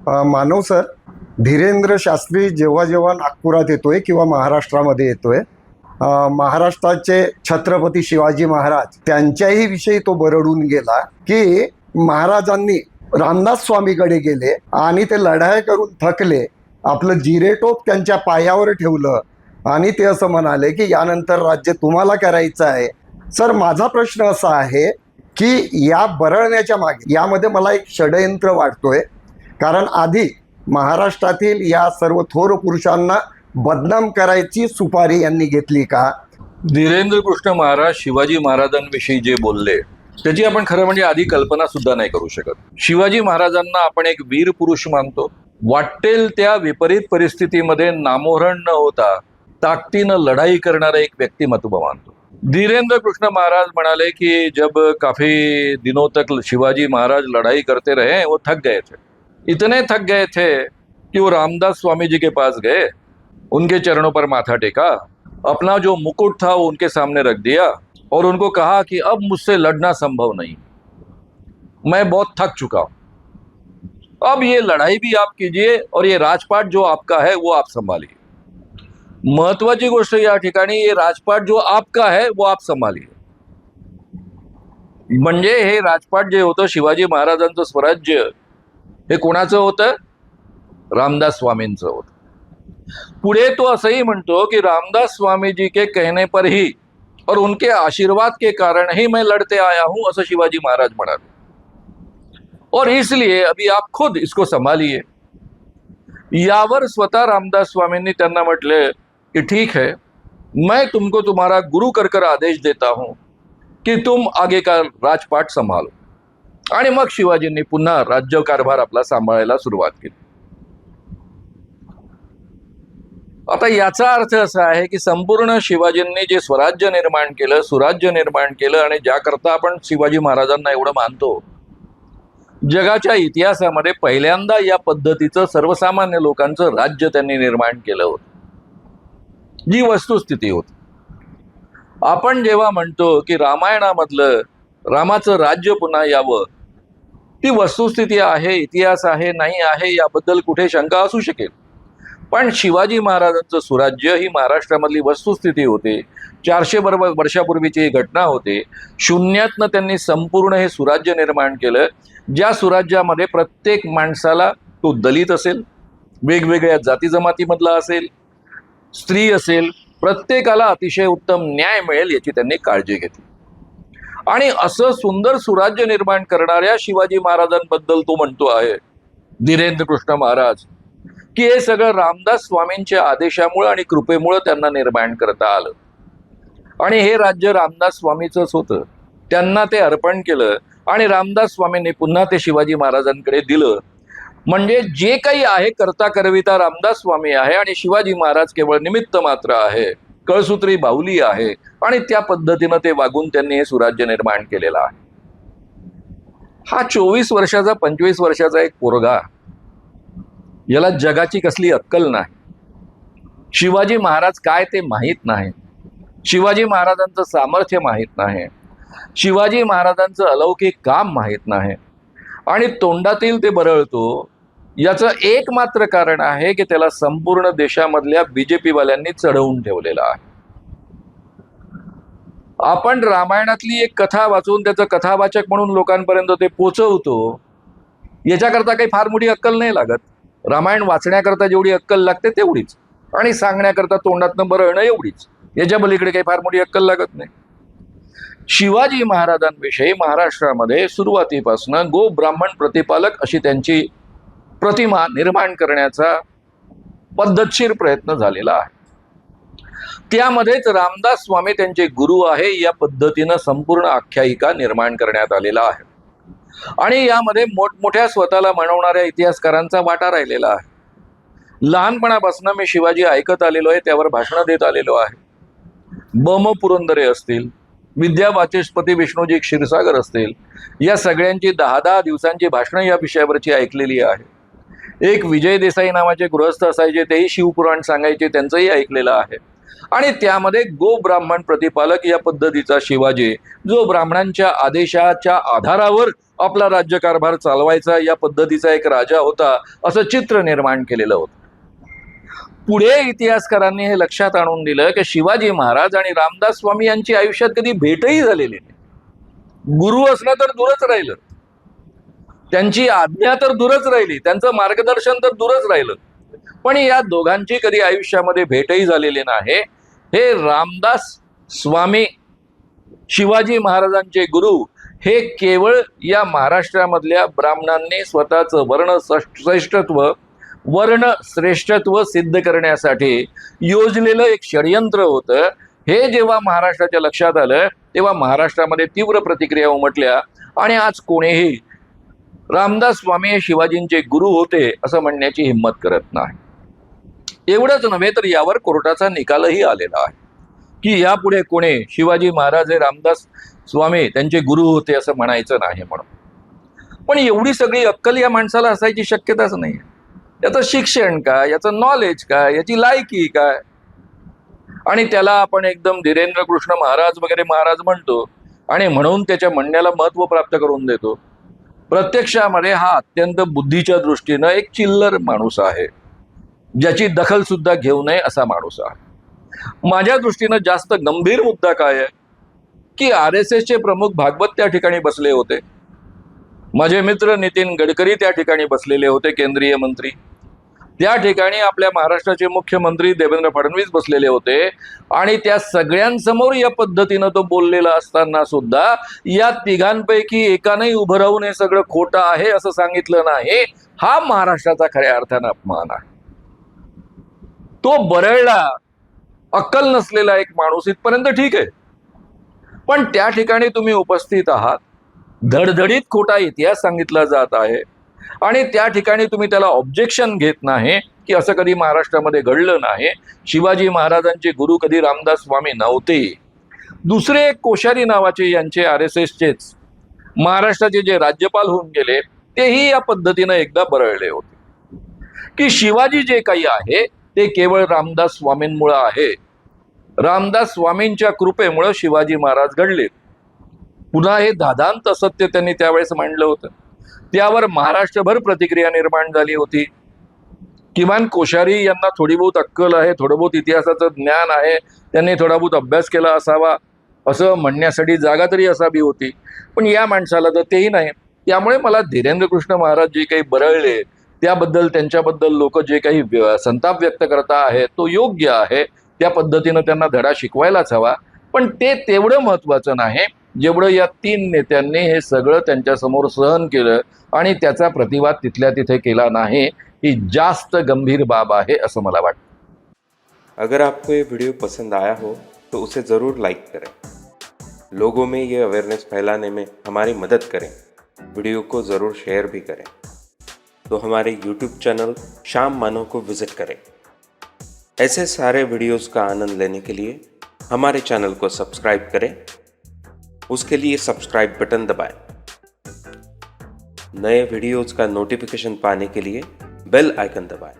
मानव sir, Dhirendra Shastri जेव्हा जेव्हा नागपुरात येतोय किंवा महाराष्ट्रामध्ये येतोय, महाराष्ट्राचे छत्रपती शिवाजी महाराज त्यांच्याही विषयी तो बरडून गेला की महाराजांनी रामदास स्वामीकडे गेले आणि ते लढाई करून थकले, आपलं जिरेटोप त्यांच्या पायावर ठेवलं आणि ते असं म्हणाले की यानंतर राज्य तुम्हाला करायचं आहे. सर, माझा प्रश्न असा आहे की या बरळण्याच्या मागे यामध्ये मला एक षडयंत्र वाटतोय, कारण आधी महाराष्ट्रातील या सर्व थोर पुरुषांना बदनाम करायची सुपारी यांनी घेतली का? धीरेंद्र कृष्ण महाराज शिवाजी महाराजांविषयी जे बोलले त्याची आपण खरं म्हणजे आधी कल्पना सुद्धा नाही करू शकत. शिवाजी महाराजांना आपण एक वीर पुरुष मानतो, वाटेल त्या विपरीत परिस्थितीमध्ये नामोहरण न होता ताकदीनं लढाई करणारा एक व्यक्तिमत्व मानतो. धीरेंद्र कृष्ण महाराज म्हणाले कि जब काफी दिनों तक शिवाजी महाराज लड़ाई करते रहे, वो थक गए थे, इतने थक गए थे कि वो रामदास स्वामी जी के पास गए, उनके चरणों पर माथा टेका, अपना जो मुकुट था वो उनके सामने रख दिया और उनको कहा कि अब मुझसे लड़ना संभव नहीं, मैं बहुत थक चुका हूं, अब ये लड़ाई भी आप कीजिए और ये राजपाट जो आपका है वो आप संभालिए. महत्वाची गोष्ट या ठिकाणी ये राजपाट जो आपका आहे वो आप संभालिए. म्हणजे हे राजपाट जे होतं शिवाजी महाराजांचं स्वराज्य हे कोणाचं होतं? रामदास स्वामींचं होतं. पुढे तो असंही म्हणतो की रामदास स्वामी जी के कहने पर ही और उनके आशीर्वाद के कारण ही मैं लड़ते आया हूं, असं शिवाजी महाराज म्हणाले. और इसलिए अभी आप खुद इसको संभालिए. यावर स्वतः रामदास स्वामींनी त्यांना म्हटले कि ठीक है, मैं तुमको तुम्हारा गुरु कर आदेश देता हूं कि तुम आगे का राजपाट संभालो. आणि मग शिवाजींनी पुन्हा राज्यकारभार आपला सांभाळायला सुरुवात केली. आता याचा अर्थ असा आहे की संपूर्ण शिवाजींनी जे स्वराज्य निर्माण केलं, सुराज्य निर्माण केलं आणि ज्याकरता आपण शिवाजी महाराजांना एवढं मानतो, जगाच्या इतिहासामध्ये पहिल्यांदा या पद्धतीचं सर्वसामान्य लोकांचं राज्य त्यांनी निर्माण केलं होतं, जी वस्तुस्थिती होती. आपण जेव्हा म्हणतो की रामायणामधलं रामाचं राज्य पुन्हा यावं, ती वस्तुस्थिती आहे, इतिहास आहे, नाही आहे याबद्दल कुठे शंका असू शकेल. पण शिवाजी महाराजांचं सुराज्य ही महाराष्ट्रामधली वस्तुस्थिती होती. 400 वर्षापूर्वीची ही घटना होती. शून्यातनं त्यांनी संपूर्ण हे सुराज्य निर्माण केलं, ज्या सुराज्यामध्ये प्रत्येक माणसाला, तो दलित असेल, वेगवेगळ्या जाती जमातीमधला असेल, स्त्री असेल, प्रत्येकाला अतिशय उत्तम न्याय मिळेल याची त्यांनी काळजी घेतली. आणि असं सुंदर सुराज्य निर्माण करणाऱ्या शिवाजी महाराजांबद्दल तो म्हणतो आहे धीरेंद्र कृष्ण महाराज की हे सगळं रामदास स्वामींच्या आदेशामुळे आणि कृपेमुळे त्यांना निर्माण करता आलं. आणि हे राज्य रामदास स्वामीचंच होतं, त्यांना ते अर्पण केलं आणि रामदास स्वामींनी पुन्हा ते शिवाजी महाराजांकडे दिलं. म्हणजे जे काही आहे करता करविता रामदास स्वामी आहे आणि शिवाजी महाराज केवळ निमित्त मात्र आहे, कळसूत्री बाहुली आहे आणि त्या पद्धतीनं ते वागून त्यांनी हे सुराज्य निर्माण केलेलं आहे. हा 24 वर्षाचा 25 वर्षाचा एक पोरगा, याला जगाची कसली अक्कल नाही, शिवाजी महाराज काय ते माहीत नाही, शिवाजी महाराजांचं सामर्थ्य माहीत नाही, शिवाजी महाराजांचं अलौकिक काम माहीत नाही आणि तोंडातील ते बरळतो. याचं एकमात्र कारण आहे की त्याला संपूर्ण देशामधल्या बीजेपी वाल्यांनी चढवून ठेवलेलं आहे. आपण रामायणातली एक कथा वाचून त्याचं कथावाचक म्हणून लोकांपर्यंत ते पोचवतो, याच्याकरता काही फार मोठी अक्कल नाही लागत. रामायण वाचण्याकरता जेवढी अक्कल लागते तेवढीच, आणि सांगण्याकरता तोंडातनं बरळणं एवढीच, याच्या पलीकडे काही फार मोठी अक्कल लागत नाही. शिवाजी महाराजांविषयी महाराष्ट्रामध्ये सुरुवातीपासून गो ब्राह्मण प्रतिपालक अशी त्यांची प्रतिमा निर्माण करण्याचा पद्धतशीर प्रयत्न झालेला आहे. त्यामध्येच रामदास स्वामी त्यांचे गुरु आहे या पद्धतीनं संपूर्ण आख्यायिका निर्माण करण्यात आलेला आहे. आणि यामध्ये मोठमोठ्या स्वतःला म्हणवणाऱ्या इतिहासकारांचा वाटा राहिलेला आहे. लहानपणापासून मी शिवाजी ऐकत आलेलो आहे, त्यावर भाषणं देत आलेलो आहे. बम पुरंदरे असतील, विद्या वाचस्पती विष्णुजी क्षीरसागर असतील, या सगळ्यांची 10-10 दिवसांची भाषणं या विषयावरची ऐकलेली आहे. एक विजय देसाई नावाचे गृहस्थ असायचे, तेही शिवपुराण सांगायचे, त्यांचंही ऐकलेलं आहे. आणि त्यामध्ये गो ब्राह्मण प्रतिपालक या पद्धतीचा शिवाजी, जो ब्राह्मणांच्या आदेशाच्या आधारावर आपला राज्यकारभार चालवायचा या पद्धतीचा एक राजा होता असं चित्र निर्माण केलेलं होतं. पुढे इतिहासकारांनी हे लक्षात आणून दिलं की शिवाजी महाराज आणि रामदास स्वामी यांची आयुष्यात कधी भेटही झालेली नाही. गुरु असणं तर दूरच राहिलं, त्यांची आज्ञा तर दूरच राहिली, त्यांचं मार्गदर्शन तर दूरच राहिलं, पण या दोघांची कधी आयुष्यामध्ये भेटही झालेली नाही. हे रामदास स्वामी शिवाजी महाराजांचे गुरु हे केवळ या महाराष्ट्रामधल्या ब्राह्मणांनी स्वतःचं वर्ण श्रेष्ठत्व सिद्ध करण्यासाठी योजलेलं एक षडयंत्र होतं. हे जेव्हा महाराष्ट्राच्या लक्षात आलं तेव्हा महाराष्ट्रामध्ये तीव्र प्रतिक्रिया उमटल्या आणि आज कोणीही रामदास स्वामी हे शिवाजींचे गुरु होते असं म्हणण्याची हिंमत करत नाही. एवढंच नव्हे तर यावर कोर्टाचा निकालही आलेला आहे की यापुढे कोणी शिवाजी महाराज हे रामदास स्वामी त्यांचे गुरु होते असं म्हणायचं नाही म्हणून. पण एवढी सगळी अक्कल या माणसाला असायची शक्यताच नाही. याचं शिक्षण काय, याचं नॉलेज काय, याची लायकी काय, आणि त्याला आपण एकदम धीरेंद्र कृष्ण महाराज वगैरे महाराज म्हणतो आणि म्हणून त्याच्या म्हणण्याला महत्व प्राप्त करून देतो. प्रत्यक्षामध्ये हा अत्यंत बुद्धीच्या दृष्टीनं एक चिल्लर माणूस आहे, ज्याची दखल सुद्धा घेऊ नये असा माणूस आहे. माझ्या दृष्टीनं जास्त गंभीर मुद्दा काय आहे की RSSचे प्रमुख भागवत त्या ठिकाणी बसले होते, माझे मित्र नितीन गडकरी त्या ठिकाणी बसलेले होते, केंद्रीय मंत्री त्या ठिकाणी, आपल्या महाराष्ट्राचे मुख्यमंत्री देवेंद्र फडणवीस बसलेले होते, आणि त्या सगळ्यांसमोर या पद्धतीनं तो बोललेला असताना सुद्धा या तिघांपैकी एकानेही उभं राहून हे सगळं खोटं आहे असं सांगितलं नाही. हा महाराष्ट्राचा खऱ्या अर्थानं अपमान आहे. तो बरळला अक्कल नसलेला एक माणूस इथपर्यंत ठीक आहे, पण त्या ठिकाणी तुम्ही उपस्थित आहात, धडधडीत खोटा इतिहास सांगितला जात आहे आणि त्या ठिकाणी तुम्ही त्याला ऑब्जेक्शन घेत नाही की असं कधी महाराष्ट्रामध्ये घडलं नाही. शिवाजी महाराजांचे गुरु कधी रामदास स्वामी नव्हते. दुसरे एक कोश्यारी नावाचे यांचे RSSचेच महाराष्ट्राचे जे राज्यपाल होऊन गेले तेही या पद्धतीनं एकदा बरळले होते की शिवाजी जे काही आहे ते केवळ रामदास स्वामींमुळे आहे, रामदास स्वामींच्या कृपेमुळे शिवाजी महाराज घडले. पुन्हा हे धादांत असत्य त्यांनी त्यावेळेस मांडलं होतं. त्यावर महाराष्ट्रभर प्रतिक्रिया निर्माण झाली होती. किमान कोश्यारी यांना थोडी बहुत अक्कल आहे, थोडं बहुत इतिहासाचं ज्ञान आहे, त्यांनी थोडा बहुत अभ्यास केला असावा असं म्हणण्यासाठी जागा तरी असावी होती, पण या माणसाला तर तेही नाही. त्यामुळे मला धीरेंद्र कृष्ण महाराज जे काही बरळले त्याबद्दल, त्यांच्याबद्दल लोक जे काही संताप व्यक्त करता आहेत तो योग्य आहे, त्या पद्धतीनं त्यांना धडा शिकवायलाच हवा. पण ते तेवढं महत्त्वाचं नाही जेवढं या तीन नेत्यांनी हे सगळं त्यांच्यासमोर सहन केलं आणि त्याचा प्रतिवाद तिथल्या तिथे केला नाही, ही जास्त गंभीर बाब आहे असं मला वाटतं. अगर आपको ये वीडियो पसंद आया हो तो उसे ज़रूर लाइक करें, लोगों में ये अवेयरनेस फैलाने में हमारी मदद करें, वीडियो को ज़रूर शेयर भी करें. तो हमारे YouTube चैनल श्याम मानव को विज़िट करें. ऐसे सारे वीडियोस का आनंद लेने के लिए हमारे चैनल को सब्सक्राइब करें, उसके लिए सब्सक्राइब बटन दबाएं. नए वीडियोस का नोटिफिकेशन पाने के लिए बेल आइकन दबाएं.